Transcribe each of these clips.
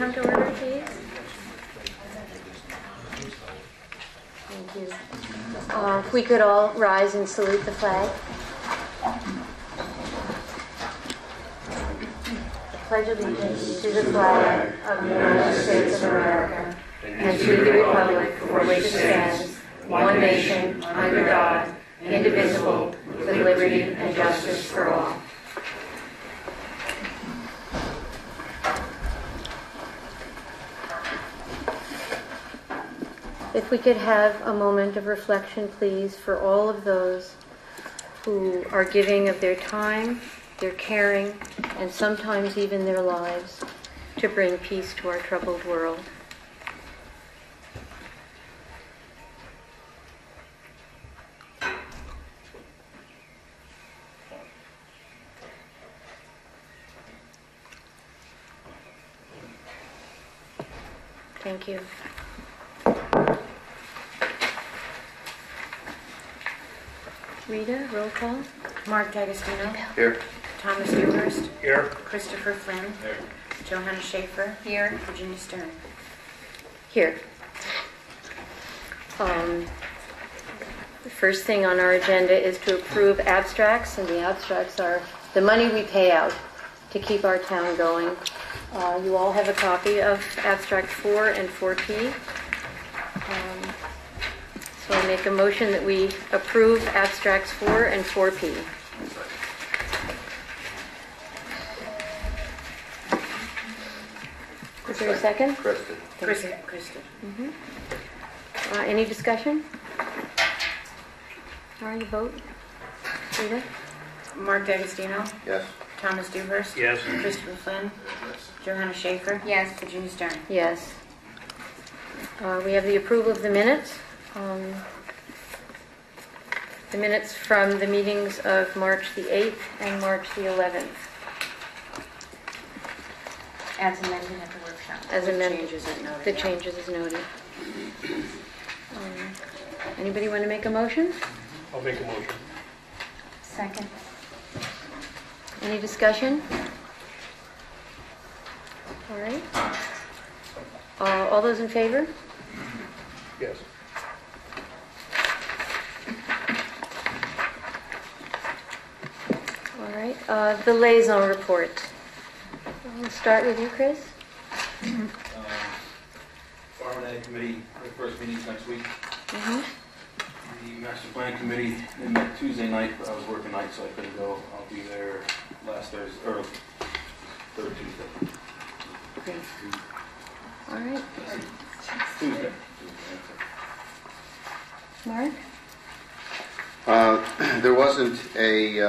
come to order, please? Thank you. If we could all rise and salute the flag. Pledge allegiance to the flag of the United States of America and to the republic for which it stands, one nation, under God, indivisible, with liberty and justice for all. If we could have a moment of reflection, please, for all of those who are giving of their time, their caring, and sometimes even their lives to bring peace to our troubled world. Thank you. Rita, roll call. Mark D'Agostino. Here. Thomas Dewhurst. Here. Christopher Flynn. Here. Johanna Schaefer. Here. Virginia Stern. Here. The first thing on our agenda is to approve abstracts, and the abstracts are the money we pay out to keep our town going. You all have a copy of Abstract 4 and 4P. So I make a motion that we approve Abstracts 4 and 4P. Is there a second? Kristen. Kristen. Any discussion? All right, vote. Rita? Mark D'Agostino. Yes. Thomas Dewhurst. Yes. Christopher Flynn. Yes. Johanna Schaefer. Yes. Virginia Stern. Yes. We have the approval of the minutes. The minutes from the meetings of March the 8th and March the 11th. As amended at the workshop. As amended. Changes as noted. The changes as noted. Anybody want to make a motion? I'll make a motion. Second. Any discussion? All right. All those in favor? Yes. All right. The liaison report. We'll start with you, Chris. Farm and Ag Committee, the first meeting's next week. Mm-hmm. The Master Plan Committee, they met Tuesday night, but I was working night, so I couldn't go. I'll be there last Thursday, or third Tuesday. Great. All right. Tuesday. Mark? There wasn't a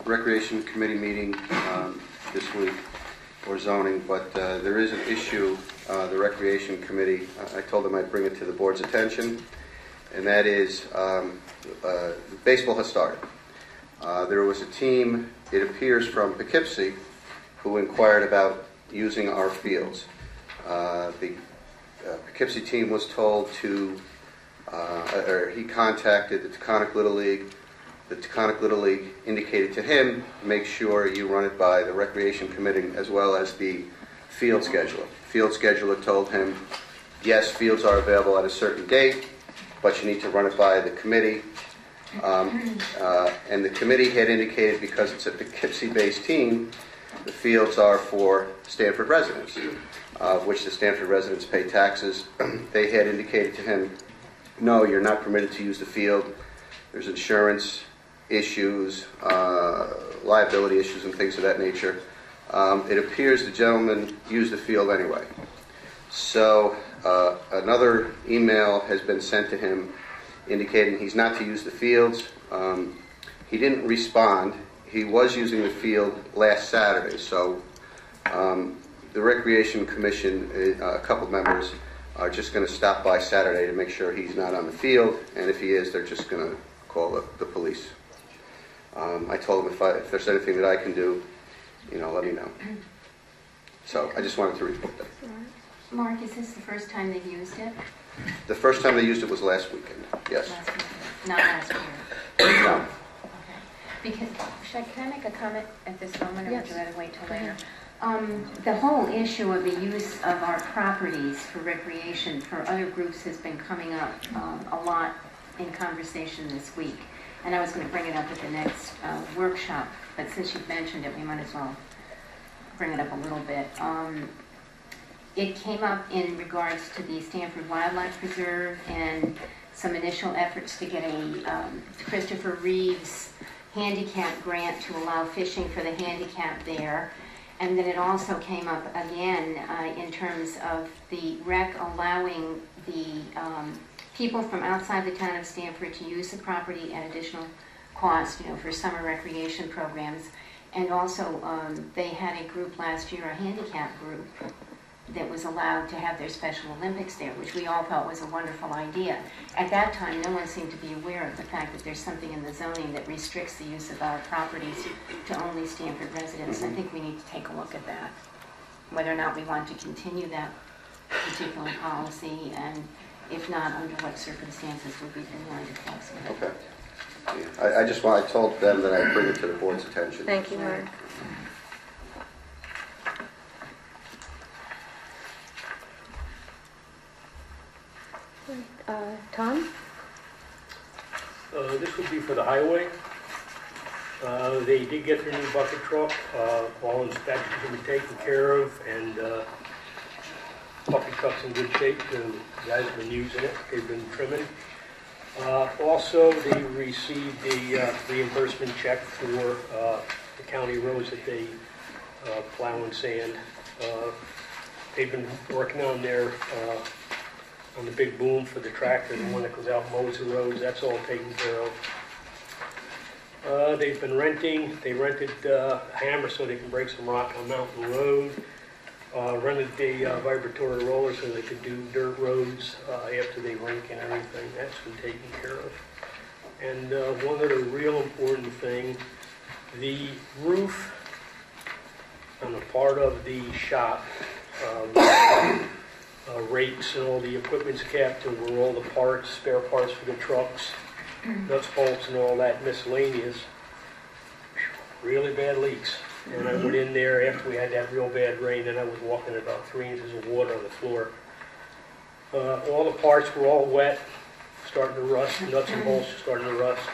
Recreation Committee meeting this week or zoning, but there is an issue, the Recreation Committee, I told them I'd bring it to the board's attention, and that is baseball has started. There was a team, it appears from Poughkeepsie, who inquired about using our fields. The Poughkeepsie team was told to, or he contacted the Taconic Little League. The Taconic Little League indicated to him, make sure you run it by the Recreation Committee as well as the field scheduler. Field scheduler told him, yes, fields are available at a certain date, but you need to run it by the committee. And the committee had indicated, because it's a Poughkeepsie-based team, the fields are for Stanford residents, which the Stanford residents pay taxes. They had indicated to him, no, you're not permitted to use the field. There's insurance issues, liability issues, and things of that nature. It appears the gentleman used the field anyway. So another email has been sent to him indicating he's not to use the fields. He didn't respond. He was using the field last Saturday, so the Recreation Commission, a couple members, are just going to stop by Saturday to make sure he's not on the field, and if he is, they're just going to call the police. I told him if there's anything that I can do, let me know. So I just wanted to report that. Mark, is this the first time they've used it? The first time they used it was last weekend, yes. Last weekend. Not last year. No. Okay. Because, can I make a comment at this moment, or Yes. would you rather wait till Go later? The whole issue of the use of our properties for recreation for other groups has been coming up a lot in conversation this week. And I was going to bring it up at the next workshop, but since you've mentioned it, we might as well bring it up a little bit. It came up in regards to the Stanford Wildlife Preserve and some initial efforts to get a Christopher Reeves handicap grant to allow fishing for the handicap there. And then it also came up again in terms of the rec allowing the people from outside the town of Stamford to use the property at additional cost, for summer recreation programs. And also they had a group last year, a handicap group, that was allowed to have their Special Olympics there, which we all thought was a wonderful idea. At that time, no one seemed to be aware of the fact that there's something in the zoning that restricts the use of our properties to only Stamford residents. I think we need to take a look at that, whether or not we want to continue that particular policy, and if not, under what circumstances would we be willing to flex with it. Okay. Yeah. I told them that I'd bring it to the board's attention. Thank you, Mark. Tom? This would be for the highway. They did get their new bucket truck. All inspections have been taken care of, and bucket truck's in good shape. The guys have been using it. They've been trimming. Also, they received a reimbursement check for the county roads that they plow and sand. They've been working on on the big boom for the tractor, the one that goes out and mows the roads. That's all taken care of. They've been renting. They rented a hammer so they can break some rock on Mountain Road. Rented the vibratory roller so they could do dirt roads after they rink and everything. That's been taken care of. And one other real important thing, the roof on a part of the shop, rakes and all the equipment's kept, and where all the parts, spare parts for the trucks, nuts, bolts, and all that miscellaneous, really bad leaks. And I went in there after we had that real bad rain, and I was walking about 3 inches of water on the floor. All the parts were all wet, starting to rust, nuts and bolts are starting to rust.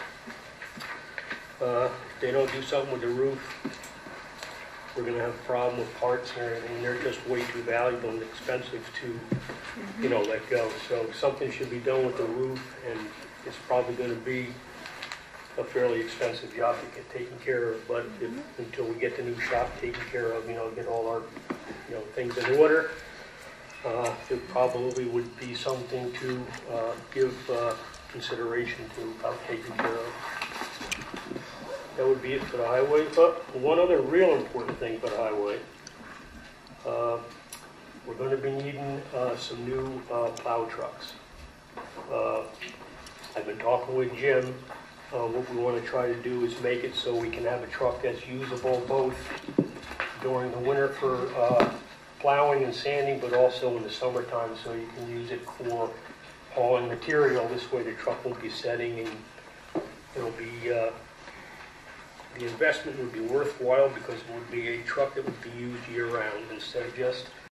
If they don't do something with the roof, we're going to have a problem with parts and everything. They're just way too valuable and expensive to, let go. So something should be done with the roof, and it's probably going to be a fairly expensive job to get taken care of. But until we get the new shop taken care of, get all our, things in order, it probably would be something to give consideration to about taking care of. That would be it for the highway. But one other real important thing for the highway, we're going to be needing some new plow trucks. I've been talking with Jim. What we want to try to do is make it so we can have a truck that's usable both during the winter for plowing and sanding, but also in the summertime, so you can use it for hauling material. This way the truck won't be setting, and it'll be the investment would be worthwhile because it would be a truck that would be used year-round instead of just